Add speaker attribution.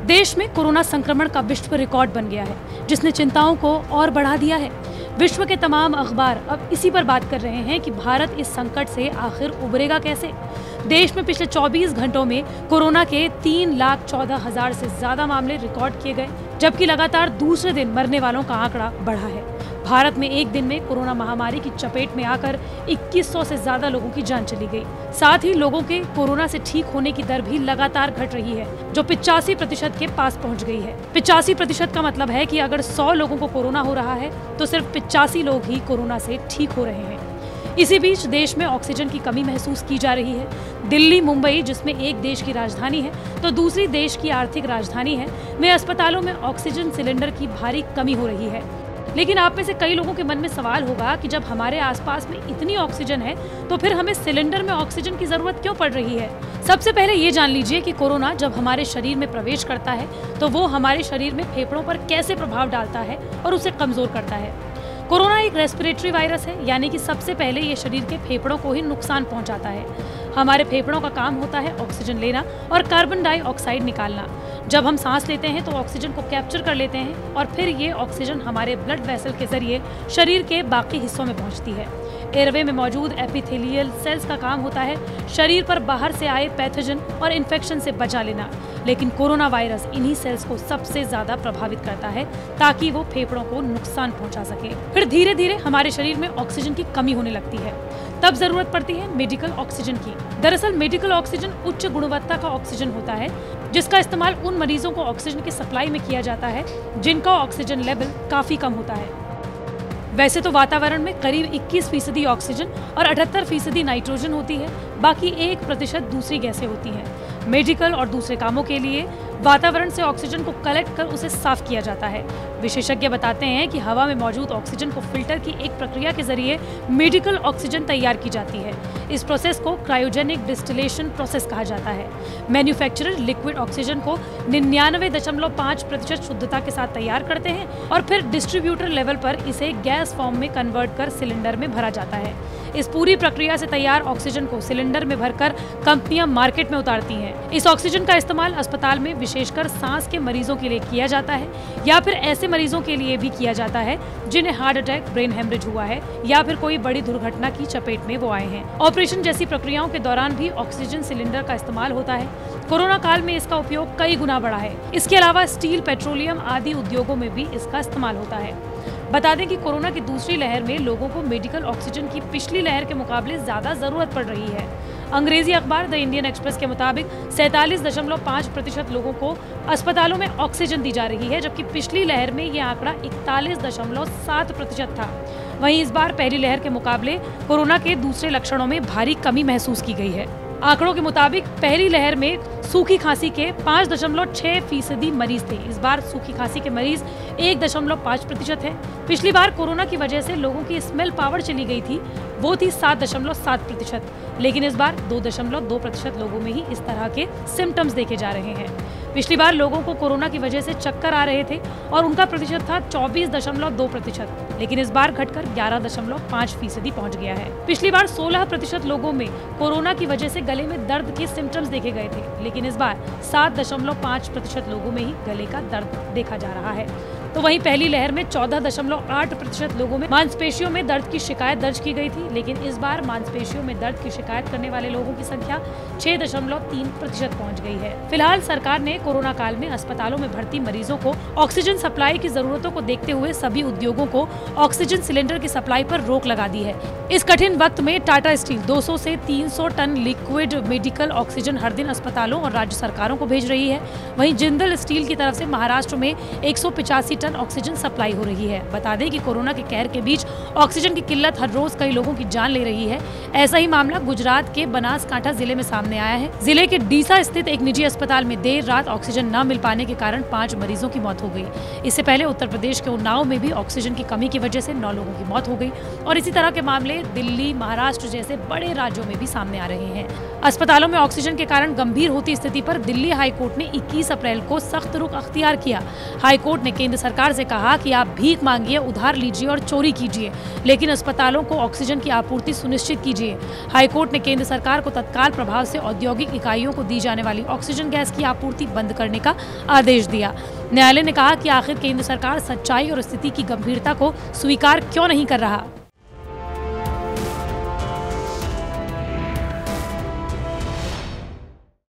Speaker 1: देश में कोरोना संक्रमण का विश्व रिकॉर्ड बन गया है, जिसने चिंताओं को और बढ़ा दिया है। विश्व के तमाम अखबार अब इसी पर बात कर रहे हैं कि भारत इस संकट से आखिर उबरेगा कैसे। देश में पिछले 24 घंटों में कोरोना के 3,14,000 से ज्यादा मामले रिकॉर्ड किए गए, जबकि लगातार दूसरे दिन मरने वालों का आंकड़ा बढ़ा है। भारत में एक दिन में कोरोना महामारी की चपेट में आकर 2100 से ज्यादा लोगों की जान चली गई। साथ ही लोगों के कोरोना से ठीक होने की दर भी लगातार घट रही है, जो 85% के पास पहुंच गई है। 85% का मतलब है कि अगर 100 लोगों को कोरोना हो रहा है तो सिर्फ 85 लोग ही कोरोना से ठीक हो रहे हैं। इसी बीच देश में ऑक्सीजन की कमी महसूस की जा रही है। दिल्ली, मुंबई, जिसमें एक देश की राजधानी है तो दूसरी देश की आर्थिक राजधानी है, में अस्पतालों में ऑक्सीजन सिलेंडर की भारी कमी हो रही है। लेकिन आप में से कई लोगों के मन में सवाल होगा कि जब हमारे आसपास में इतनी ऑक्सीजन है तो फिर हमें सिलेंडर में ऑक्सीजन की जरूरत क्यों पड़ रही है। सबसे पहले ये जान लीजिए कि कोरोना जब हमारे शरीर में प्रवेश करता है तो वो हमारे शरीर में फेफड़ों पर कैसे प्रभाव डालता है और उसे कमजोर करता है। कोरोना एक रेस्पिरेटरी वायरस है, यानी कि सबसे पहले ये शरीर के फेफड़ों को ही नुकसान पहुंचाता है। हमारे फेफड़ों का काम होता है ऑक्सीजन लेना और कार्बन डाइऑक्साइड निकालना। जब हम सांस लेते हैं तो ऑक्सीजन को कैप्चर कर लेते हैं और फिर ये ऑक्सीजन हमारे ब्लड वेसल के जरिए शरीर के बाकी हिस्सों में पहुंचती है। एयरवे में मौजूद एपिथेलियल सेल्स का काम होता है शरीर पर बाहर से आए पैथोजन और इन्फेक्शन से बचा लेना, लेकिन कोरोना वायरस इन्हीं सेल्स को सबसे ज्यादा प्रभावित करता है ताकि वो फेफड़ों को नुकसान पहुंचा सके। फिर धीरे धीरे हमारे शरीर में ऑक्सीजन की कमी होने लगती है, तब जरूरत पड़ती है मेडिकल ऑक्सीजन की। दरअसल मेडिकल ऑक्सीजन उच्च गुणवत्ता का ऑक्सीजन होता है, जिसका इस्तेमाल उन मरीजों को ऑक्सीजन की सप्लाई में किया जाता है जिनका ऑक्सीजन लेवल काफी कम होता है। वैसे तो वातावरण में करीब 21% ऑक्सीजन और 78% नाइट्रोजन होती है, बाकी 1% दूसरी गैसें होती हैं। मेडिकल और दूसरे कामों के लिए वातावरण से ऑक्सीजन को कलेक्ट कर उसे साफ किया जाता है। विशेषज्ञ बताते हैं कि हवा में मौजूद ऑक्सीजन को फिल्टर की एक प्रक्रिया के जरिए मेडिकल ऑक्सीजन तैयार की जाती है। इस प्रोसेस को क्रायोजेनिक डिस्टिलेशन प्रोसेस कहा जाता है। मैन्युफैक्चरर लिक्विड ऑक्सीजन को 99.5% शुद्धता के साथ तैयार करते हैं और फिर डिस्ट्रीब्यूटर लेवल पर इसे गैस फॉर्म में कन्वर्ट कर सिलेंडर में भरा जाता है। इस पूरी प्रक्रिया से तैयार ऑक्सीजन को सिलेंडर में भरकर कंपनियां मार्केट में उतारती हैं। इस ऑक्सीजन का इस्तेमाल अस्पताल में विशेषकर सांस के मरीजों के लिए किया जाता है या फिर ऐसे मरीजों के लिए भी किया जाता है जिन्हें हार्ट अटैक, ब्रेन हेमरेज हुआ है या फिर कोई बड़ी दुर्घटना की चपेट में वो आए हैं। ऑपरेशन जैसी प्रक्रियाओं के दौरान भी ऑक्सीजन सिलेंडर का इस्तेमाल होता है। कोरोना काल में इसका उपयोग कई गुना बढ़ा है। इसके अलावा स्टील, पेट्रोलियम आदि उद्योगों में भी इसका इस्तेमाल होता है। बता दें कि कोरोना की दूसरी लहर में लोगों को मेडिकल ऑक्सीजन की पिछली लहर के मुकाबले ज्यादा जरूरत पड़ रही है। अंग्रेजी अखबार द इंडियन एक्सप्रेस के मुताबिक 47.5% लोगों को अस्पतालों में ऑक्सीजन दी जा रही है, जबकि पिछली लहर में ये आंकड़ा 41.7% था। वहीं इस बार पहली लहर के मुकाबले कोरोना के दूसरे लक्षणों में भारी कमी महसूस की गई है। आंकड़ों के मुताबिक पहली लहर में सूखी खांसी के 5.6% मरीज थे। इस बार सूखी खांसी के मरीज 1.5% है। पिछली बार कोरोना की वजह से लोगों की स्मेल पावर चली गई थी, वो थी 7.7%, लेकिन इस बार 2.2% लोगों में ही इस तरह के सिम्टम्स देखे जा रहे हैं। पिछली बार लोगों को कोरोना की वजह से चक्कर आ रहे थे और उनका प्रतिशत था 24.2%, लेकिन इस बार घटकर 11.5% पहुंच गया है। पिछली बार 16% लोगों में कोरोना की वजह से गले में दर्द के सिम्टम्स देखे गए थे, लेकिन इस बार 7.5% लोगों में ही गले का दर्द देखा जा रहा है। तो वहीं पहली लहर में 14.8% लोगों में मांसपेशियों में दर्द की शिकायत दर्ज की गई थी, लेकिन इस बार मांसपेशियों में दर्द की शिकायत करने वाले लोगों की संख्या 6.3% पहुंच गई है। फिलहाल सरकार ने कोरोना काल में अस्पतालों में भर्ती मरीजों को ऑक्सीजन सप्लाई की जरूरतों को देखते हुए सभी उद्योगों को ऑक्सीजन सिलेंडर की सप्लाई पर रोक लगा दी है। इस कठिन वक्त में टाटा स्टील 200 से 300 टन लिक्विड मेडिकल ऑक्सीजन हर दिन अस्पतालों और राज्य सरकारों को भेज रही है। वहीं जिंदल स्टील की तरफ से महाराष्ट्र में 185 टन ऑक्सीजन सप्लाई हो रही है। बता दें कि कोरोना के कहर के बीच ऑक्सीजन की किल्लत हर रोज कई लोगों की जान ले रही है। ऐसा ही मामला गुजरात के बनासकांठा जिले में सामने आया है। जिले के डीसा स्थित एक निजी अस्पताल में देर रात ऑक्सीजन न मिल पाने के कारण 5 मरीजों की मौत हो गई। इससे पहले उत्तर प्रदेश के उन्नाव में भी ऑक्सीजन की कमी की वजह से 9 लोगों की मौत हो गई और इसी तरह के मामले दिल्ली, महाराष्ट्र जैसे बड़े राज्यों में भी सामने आ रहे हैं। अस्पतालों में ऑक्सीजन के कारण गंभीर होती स्थिति पर दिल्ली हाईकोर्ट ने 21 अप्रैल को सख्त रुख अख्तियार किया। हाईकोर्ट ने केंद्र सरकार से कहा कि आप भीख मांगिए, उधार लीजिए और चोरी कीजिए, लेकिन अस्पतालों को ऑक्सीजन की आपूर्ति सुनिश्चित कीजिए। हाईकोर्ट ने केंद्र सरकार को तत्काल प्रभाव से औद्योगिक इकाइयों को दी जाने वाली ऑक्सीजन गैस की आपूर्ति बंद करने का आदेश दिया। न्यायालय ने कहा कि आखिर केंद्र सरकार सच्चाई और स्थिति की गंभीरता को स्वीकार क्यों नहीं कर रहा।